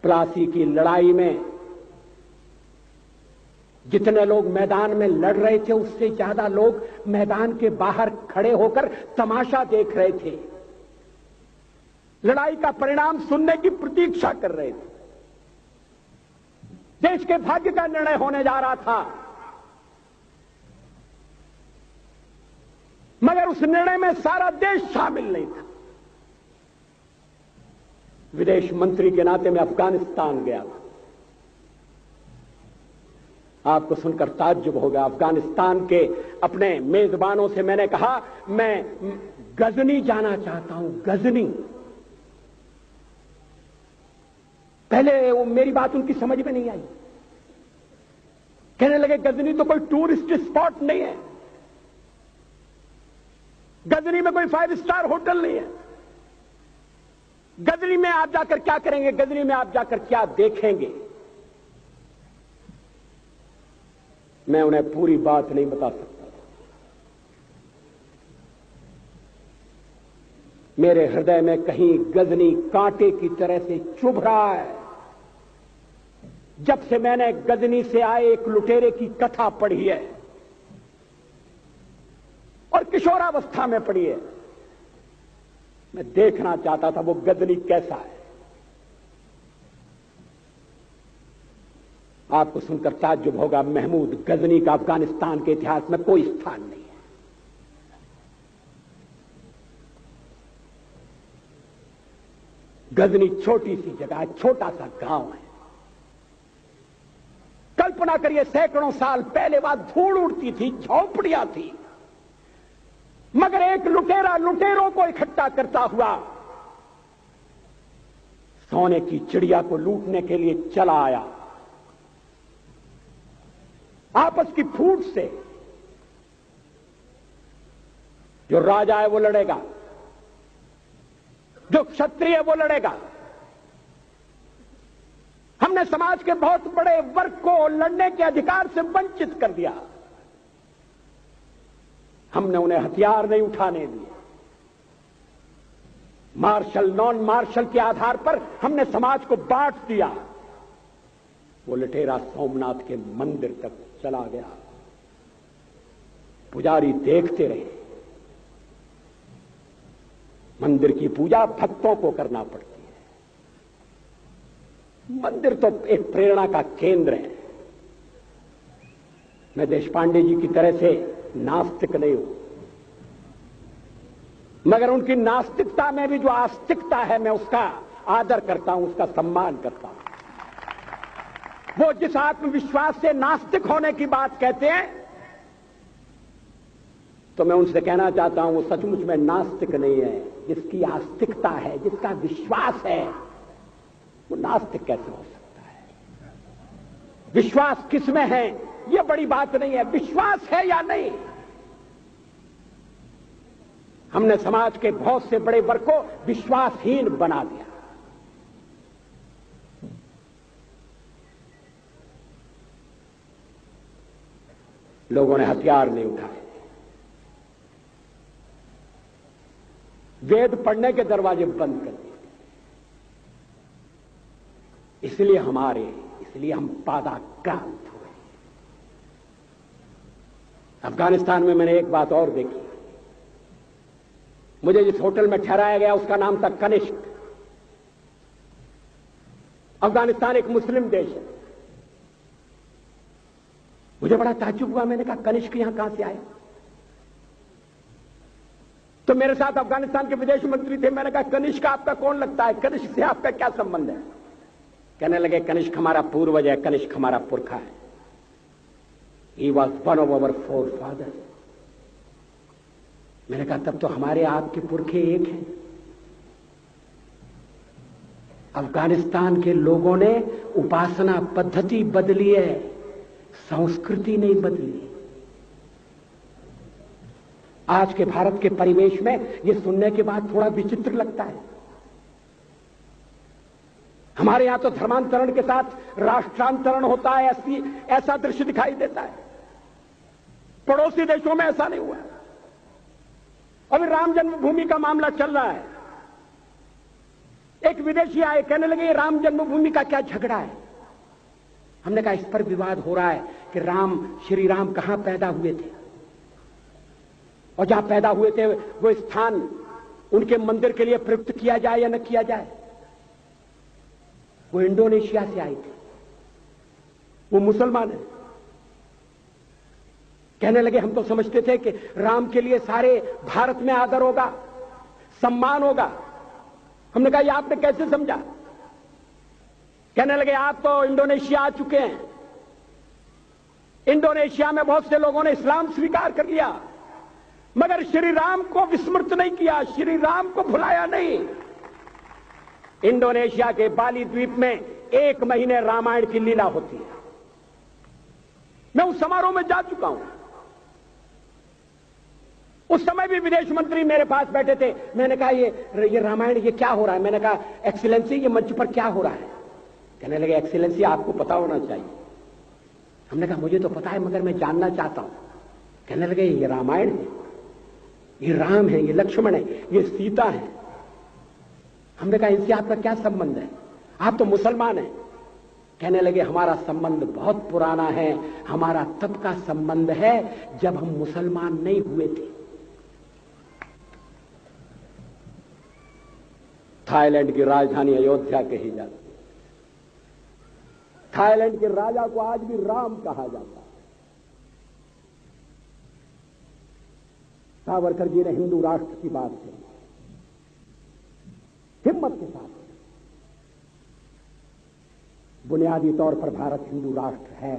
प्लासी की लड़ाई में जितने लोग मैदान में लड़ रहे थे उससे ज्यादा लोग मैदान के बाहर खड़े होकर तमाशा देख रहे थे, लड़ाई का परिणाम सुनने की प्रतीक्षा कर रहे थे। देश के भाग्य का निर्णय होने जा रहा था, मगर उस निर्णय में सारा देश शामिल नहीं था। विदेश मंत्री के नाते मैं अफगानिस्तान गया था। आपको सुनकर ताज्जुब होगा, अफगानिस्तान के अपने मेजबानों से मैंने कहा मैं गजनी जाना चाहता हूं, गजनी। पहले वो मेरी बात उनकी समझ में नहीं आई, कहने लगे गजनी तो कोई टूरिस्ट स्पॉट नहीं है, गजनी में कोई 5 स्टार होटल नहीं है, गजनी में आप जाकर क्या करेंगे, गजनी में आप जाकर क्या देखेंगे। मैं उन्हें पूरी बात नहीं बता सकता था। मेरे हृदय में कहीं गजनी कांटे की तरह से चुभ रहा है। जब से मैंने गजनी से आए एक लुटेरे की कथा पढ़ी है और किशोरावस्था में पढ़ी है, मैं देखना चाहता था वो गजनी कैसा है। आपको सुनकर ताज्जुब होगा, महमूद गजनी का अफगानिस्तान के इतिहास में कोई स्थान नहीं है। गजनी छोटी सी जगह है, छोटा सा गांव है। कल्पना करिए सैकड़ों साल पहले वहां धूल उड़ती थी, झोंपड़ियां थी, मगर एक लुटेरा लुटेरों को इकट्ठा करता हुआ सोने की चिड़िया को लूटने के लिए चला आया। आपस की फूट से जो राजा है वो लड़ेगा, जो क्षत्रिय है वो लड़ेगा। हमने समाज के बहुत बड़े वर्ग को लड़ने के अधिकार से वंचित कर दिया। हमने उन्हें हथियार नहीं उठाने दिए। मार्शल नॉन मार्शल के आधार पर हमने समाज को बांट दिया। वो लुटेरा सोमनाथ के मंदिर तक चला गया। पुजारी देखते रहे। मंदिर की पूजा भक्तों को करना पड़ती है। मंदिर तो एक प्रेरणा का केंद्र है। मैं देशपांडे जी की तरह से नास्तिक नहीं हूं, मगर उनकी नास्तिकता में भी जो आस्तिकता है मैं उसका आदर करता हूं, उसका सम्मान करता हूं। वो जिस आत्मविश्वास से नास्तिक होने की बात कहते हैं, तो मैं उनसे कहना चाहता हूं वो सचमुच में नास्तिक नहीं है। जिसकी आस्तिकता है, जिसका विश्वास है, वो नास्तिक कैसे हो सकता है? विश्वास किसमें है ये बड़ी बात नहीं है, विश्वास है या नहीं। हमने समाज के बहुत से बड़े वर्ग को विश्वासहीन बना दिया। लोगों ने हथियार नहीं उठाए, वेद पढ़ने के दरवाजे बंद कर दिए। इसलिए हम पादाक्रांत हुए। अफगानिस्तान में मैंने एक बात और देखी। मुझे जिस होटल में ठहराया गया उसका नाम था कनिष्क। अफगानिस्तान एक मुस्लिम देश है। मुझे बड़ा ताज्जुब हुआ। मैंने कहा कनिष्क यहां कहां से आया? तो मेरे साथ अफगानिस्तान के विदेश मंत्री थे। मैंने कहा कनिष्क आपका कौन लगता है? कनिष्क से आपका क्या संबंध है? कहने लगे कनिष्क हमारा पूर्वज है, कनिष्क हमारा पुरखा है। He was one of our forefathers. मैंने कहा तब तो हमारे आपके पुरखे एक हैं। अफगानिस्तान के लोगों ने उपासना पद्धति बदली है, संस्कृति नहीं बदली। आज के भारत के परिवेश में यह सुनने के बाद थोड़ा विचित्र लगता है। हमारे यहां तो धर्मांतरण के साथ राष्ट्रांतरण होता है, ऐसा दृश्य दिखाई देता है। पड़ोसी देशों में ऐसा नहीं हुआ। अभी राम जन्मभूमि का मामला चल रहा है। एक विदेशी आए, कहने लगे ये राम जन्मभूमि का क्या झगड़ा है। हमने कहा इस पर विवाद हो रहा है कि श्री राम कहां पैदा हुए थे, और जहां पैदा हुए थे वो स्थान उनके मंदिर के लिए प्रयुक्त किया जाए या न किया जाए। वो इंडोनेशिया से आए थे, वो मुसलमान है। कहने लगे हम तो समझते थे कि राम के लिए सारे भारत में आदर होगा, सम्मान होगा। हमने कहा ये आपने कैसे समझा। कहने लगे आप तो इंडोनेशिया आ चुके हैं, इंडोनेशिया में बहुत से लोगों ने इस्लाम स्वीकार कर लिया, मगर श्री राम को विस्मृत नहीं किया, श्री राम को भुलाया नहीं। इंडोनेशिया के बाली द्वीप में 1 महीने रामायण की लीला होती है। मैं उस समारोह में जा चुका हूं। उस समय भी विदेश मंत्री मेरे पास बैठे थे। मैंने कहा ये रामायण ये क्या हो रहा है। मैंने कहा एक्सीलेंसी ये मंच पर क्या हो रहा है। कहने लगे एक्सीलेंसी आपको पता होना चाहिए। हमने कहा मुझे तो पता है मगर मैं जानना चाहता हूं। कहने लगे ये रामायण है, ये राम है, ये लक्ष्मण है, ये सीता है। हमने कहा इनसे आपका क्या संबंध है, आप तो मुसलमान हैं। कहने लगे हमारा संबंध बहुत पुराना है, हमारा तब का संबंध है जब हम मुसलमान नहीं हुए थे। थाईलैंड की राजधानी अयोध्या कही जाती है। थाईलैंड के राजा को आज भी राम कहा जाता है। सावरकर जी ने हिंदू राष्ट्र की बात की, हिम्मत के साथ। बुनियादी तौर पर भारत हिंदू राष्ट्र है,